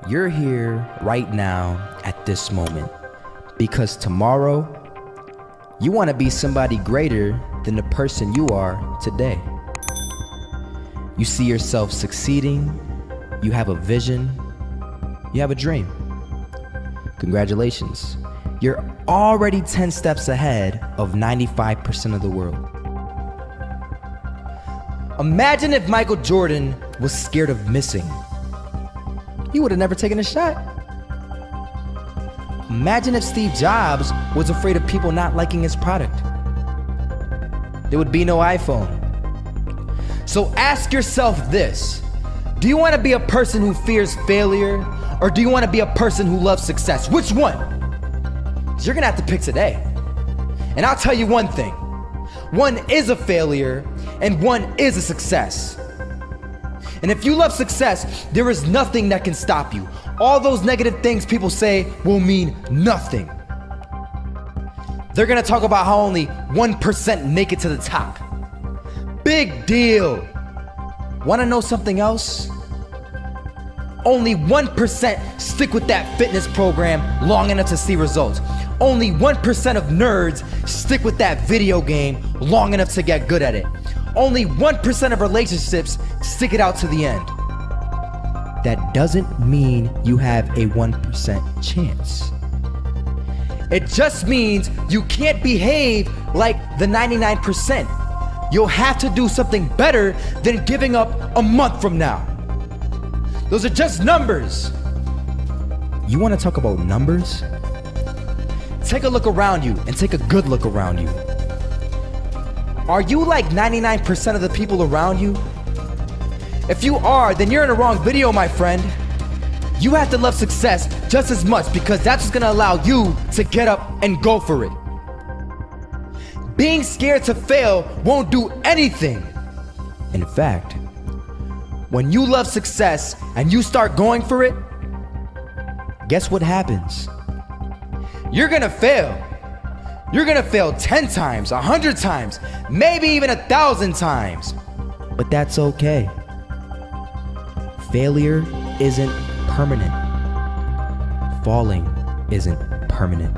You're here right now at this moment because tomorrow you want to be somebody greater than the person you are today. You see yourself succeeding, you have a vision, you have a dream. Congratulations. You're already 10 steps ahead of 95% of the world. Imagine if Michael Jordan was scared of missing. He would have never taken a shot. Imagine if Steve Jobs was afraid of people not liking his product. There would be no iPhone. So ask yourself this: do you want to be a person who fears failure, or do you want to be a person who loves success? Which one? You're gonna have to pick today. And I'll tell you one thing: one is a failure and one is a success. And if you love success, there is nothing that can stop you. All those negative things people say will mean nothing. They're gonna talk about how only 1% make it to the top. Big deal. Wanna know something else? Only 1% stick with that fitness program long enough to see results. Only 1% of nerds stick with that video game long enough to get good at it. Only 1% of relationships stick it out to the end. That doesn't mean you have a 1% chance. It just means you can't behave like the 99%. You'll have to do something better than giving up a month from now. Those are just numbers. You want to talk about numbers? Take a look around you and take a good look around you. Are you like 99% of the people around you? If you are, then you're in the wrong video, my friend. You have to love success just as much because that's what's gonna allow you to get up and go for it. Being scared to fail won't do anything. In fact, when you love success and you start going for it, guess what happens? You're gonna fail. You're gonna fail 10 times, 100 times, maybe even 1,000 times. But that's okay. Failure isn't permanent. Falling isn't permanent.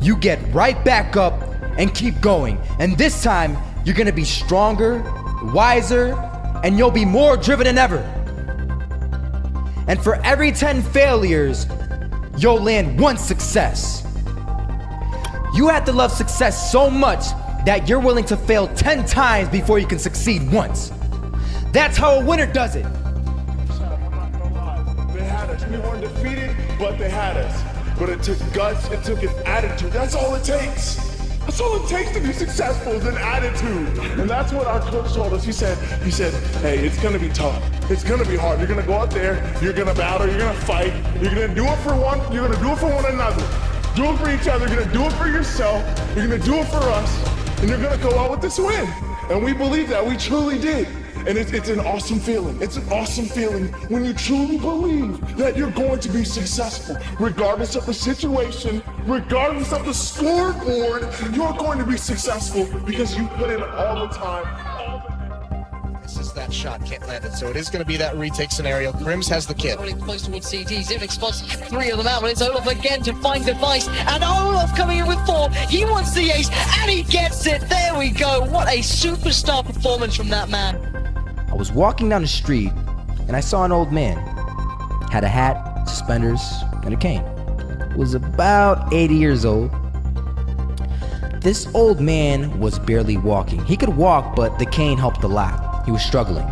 You get right back up and keep going. And this time, you're gonna be stronger, wiser, and you'll be more driven than ever. And for every 10 failures, you'll land one success. You have to love success so much that you're willing to fail 10 times before you can succeed once. That's how a winner does it. I'm not gonna lie. They had us. We weren't defeated, but they had us. But it took guts, it took an attitude. That's all it takes. That's all it takes to be successful is an attitude. And that's what our coach told us. He said, hey, it's gonna be tough. It's gonna be hard. You're gonna go out there, you're gonna battle, you're gonna fight, you're gonna do it for one, you're gonna do it for one another. Do it for each other, you're gonna do it for yourself, you're gonna do it for us, and you're gonna go out with this win. And we believe that, we truly did. And it's an awesome feeling. It's an awesome feeling when you truly believe that you're going to be successful. Regardless of the situation, regardless of the scoreboard, you're going to be successful because you put in all the time. This is that shot, can't land it. So it is going to be that retake scenario. Crims has the kid. Running close towards CT. Zivnik spots 3 of them out, but it's Olaf again to find device. And Olaf coming in with 4. He wants the ace, and he gets it. There we go. What a superstar performance from that man. I was walking down the street and I saw an old man. Had a hat, suspenders, and a cane. Was about 80 years old. This old man was barely walking. He could walk, but the cane helped a lot. He was struggling.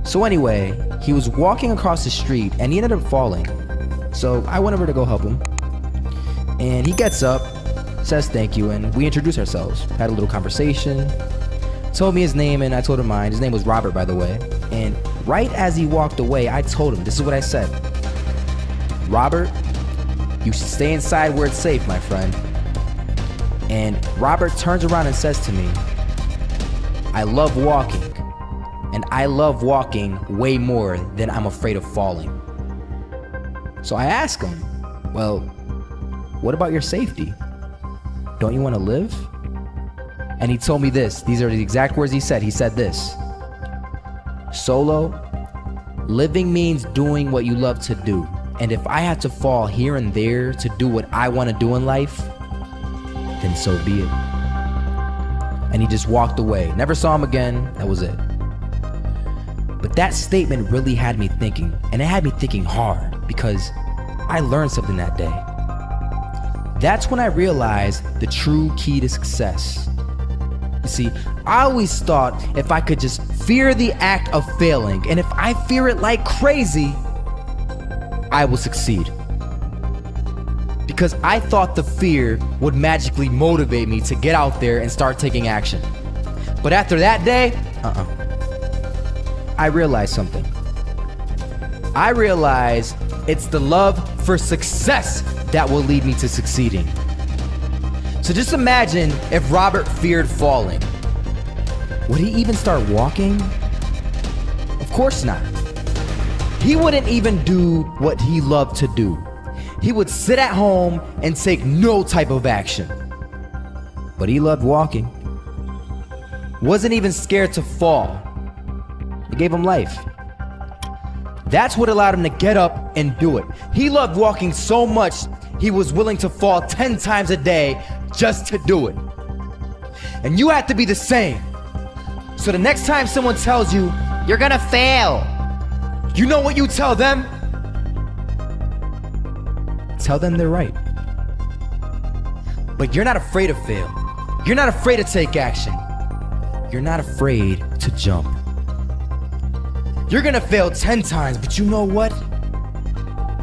So anyway, he was walking across the street and he ended up falling. So I went over to go help him. And he gets up, says thank you, and we introduced ourselves. Had a little conversation. Told me his name and I told him mine. His name was Robert, by the way. And right as he walked away, I told him, this is what I said. Robert, you should stay inside where it's safe, my friend. And Robert turns around and says to me, I love walking. And I love walking way more than I'm afraid of falling. So I asked him, well, what about your safety? Don't you want to live? And he told me this. These are the exact words he said. He said this: Solo, Living means doing what you love to do. And if I have to fall here and there to do what I want to do in life, then so be it. And he just walked away. Never saw him again. That was it. But that statement really had me thinking, and it had me thinking hard, because I learned something that day. That's when I realized the true key to success. You see, I always thought if I could just fear the act of failing, and if I fear it like crazy, I will succeed. Because I thought the fear would magically motivate me to get out there and start taking action. But after that day, I realized something. I realized it's the love for success that will lead me to succeeding. So just imagine if Robert feared falling. Would he even start walking? Of course not. He wouldn't even do what he loved to do. He would sit at home and take no type of action. But he loved walking. Wasn't even scared to fall. It gave him life. That's what allowed him to get up and do it. He loved walking so much, he was willing to fall 10 times a day just to do it. And you have to be the same. So the next time someone tells you, you're gonna fail, you know what you tell them? Tell them they're right. But you're not afraid to fail. You're not afraid to take action. You're not afraid to jump. You're gonna fail 10 times, but you know what?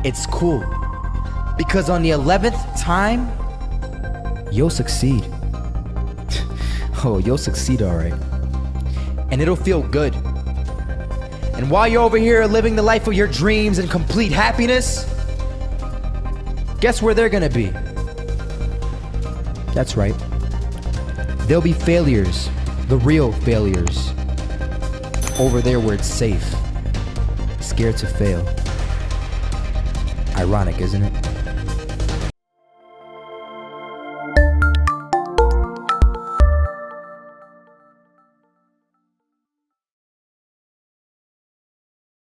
It's cool. Because on the 11th time, you'll succeed. Oh, you'll succeed, all right. And it'll feel good. And while you're over here living the life of your dreams and complete happiness, guess where they're gonna be? That's right. They'll be failures, the real failures. Over there where it's safe, scared to fail. Ironic, isn't it?